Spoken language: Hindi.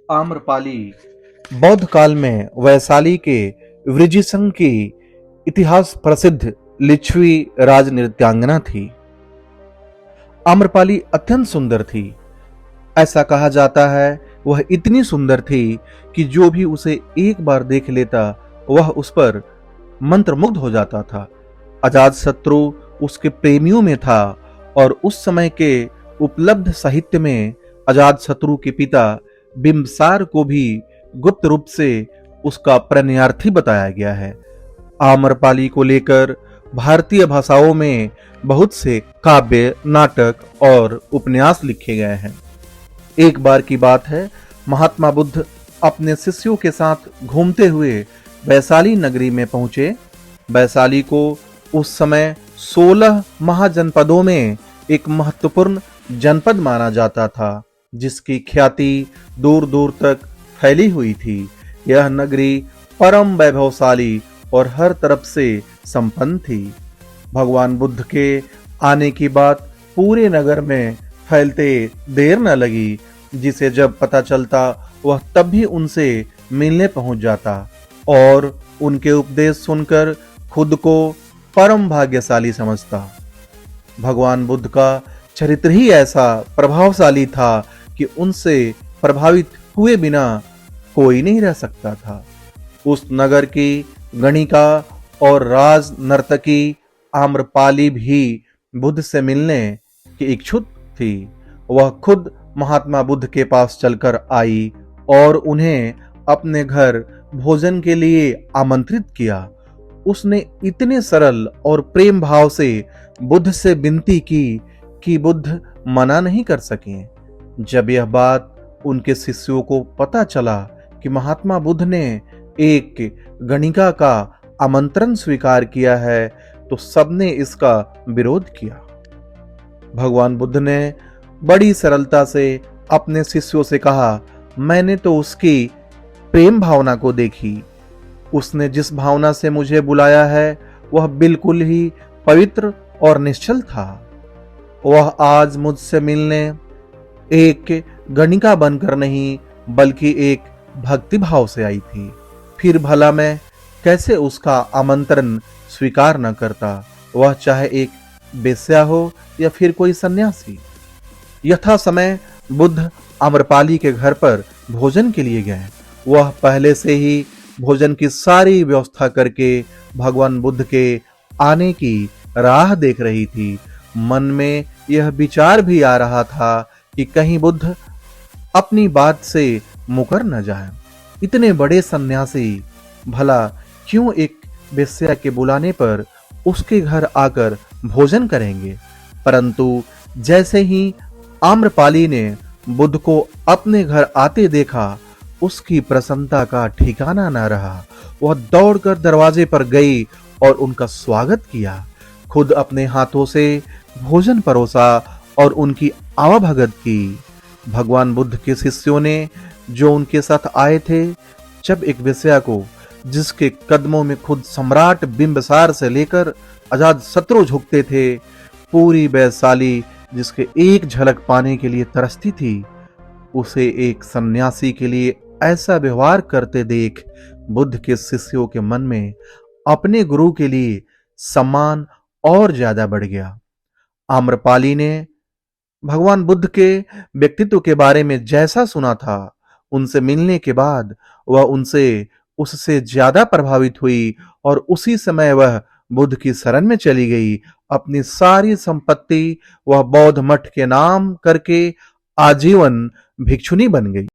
आम्रपाली बौद्ध काल में वैशाली के वृजिसंग की इतिहास प्रसिद्ध लिच्छवी राज नृत्यांगना थी। आम्रपाली अत्यंत सुंदर थी। ऐसा कहा जाता है वह इतनी सुंदर थी कि जो भी उसे एक बार देख लेता वह उस पर मंत्रमुग्ध हो जाता था। अजातशत्रु उसके प्रेमियों में था और उस समय के उपलब्ध साहित्य में अजातशत्रु के पिता बिंबसार को भी गुप्त रूप से उसका प्रणयार्थी बताया गया है। आम्रपाली को लेकर भारतीय भाषाओं में बहुत से काव्य, नाटक और उपन्यास लिखे गए हैं। एक बार की बात है, महात्मा बुद्ध अपने शिष्यों के साथ घूमते हुए वैशाली नगरी में पहुंचे। वैशाली को उस समय 16 महाजनपदों में एक महत्वपूर्ण जनपद माना जाता था, जिसकी ख्याति दूर दूर तक फैली हुई थी। यह नगरी परम वैभवशाली और हर तरफ से संपन्न थी। भगवान बुद्ध के आने की बात पूरे नगर में फैलते देर न लगी, जिसे जब पता चलता वह तब भी उनसे मिलने पहुंच जाता और उनके उपदेश सुनकर खुद को परम भाग्यशाली समझता। भगवान बुद्ध का चरित्र ही ऐसा प्रभावशाली था कि उनसे प्रभावित हुए बिना कोई नहीं रह सकता था। उस नगर की गणिका और राज नर्तकी आम्रपाली भी बुद्ध से मिलने की इच्छुक थी। वह खुद महात्मा बुद्ध के पास चलकर आई और उन्हें अपने घर भोजन के लिए आमंत्रित किया। उसने इतने सरल और प्रेम भाव से बुद्ध से विनती की कि बुद्ध मना नहीं कर सके। जब यह बात उनके शिष्यों को पता चला कि महात्मा बुद्ध ने एक गणिका का आमंत्रण स्वीकार किया है, तो सबने इसका विरोध किया। भगवान बुद्ध ने बड़ी सरलता से अपने शिष्यों से कहा, मैंने तो उसकी प्रेम भावना को देखी। उसने जिस भावना से मुझे बुलाया है वह बिल्कुल ही पवित्र और निश्चल था। वह आज मुझसे मिलने एक गणिका बनकर नहीं बल्कि एक भक्ति भाव से आई थी। फिर भला मैं कैसे उसका आमंत्रण स्वीकार न करता, वह चाहे एक वेश्या हो या फिर कोई सन्यासी। यथा समय बुद्ध आम्रपाली के घर पर भोजन के लिए गए। वह पहले से ही भोजन की सारी व्यवस्था करके भगवान बुद्ध के आने की राह देख रही थी। मन में यह विचार भी आ रहा था कि कहीं बुद्ध अपनी बात से मुकर न जाए। इतने बड़े सन्यासी भला क्यों एक वेश्या के बुलाने पर उसके घर आकर भोजन करेंगे। परंतु जैसे ही आम्रपाली ने बुद्ध को अपने घर आते देखा, उसकी प्रसन्नता का ठिकाना न रहा। वह दौड़कर दरवाजे पर गई और उनका स्वागत किया। खुद अपने हाथों से भोजन परोसा और उनकी आवाभगत की। भगवान बुद्ध के शिष्यों ने जो उनके साथ आए थे, जब एक वेश्या को, जिसके कदमों में खुद सम्राट बिंबसार से लेकर अजातशत्रु झुकते थे, पूरी वैशाली जिसके एक झलक पाने के लिए तरसती थी, उसे एक सन्यासी के लिए ऐसा व्यवहार करते देख बुद्ध के शिष्यों के मन में अपने गुरु के लिए सम्मान और ज्यादा बढ़ गया। आम्रपाली ने भगवान बुद्ध के व्यक्तित्व के बारे में जैसा सुना था, उनसे मिलने के बाद वह उससे ज्यादा प्रभावित हुई और उसी समय वह बुद्ध की शरण में चली गई। अपनी सारी संपत्ति वह बौद्ध मठ के नाम करके आजीवन भिक्षुनी बन गई।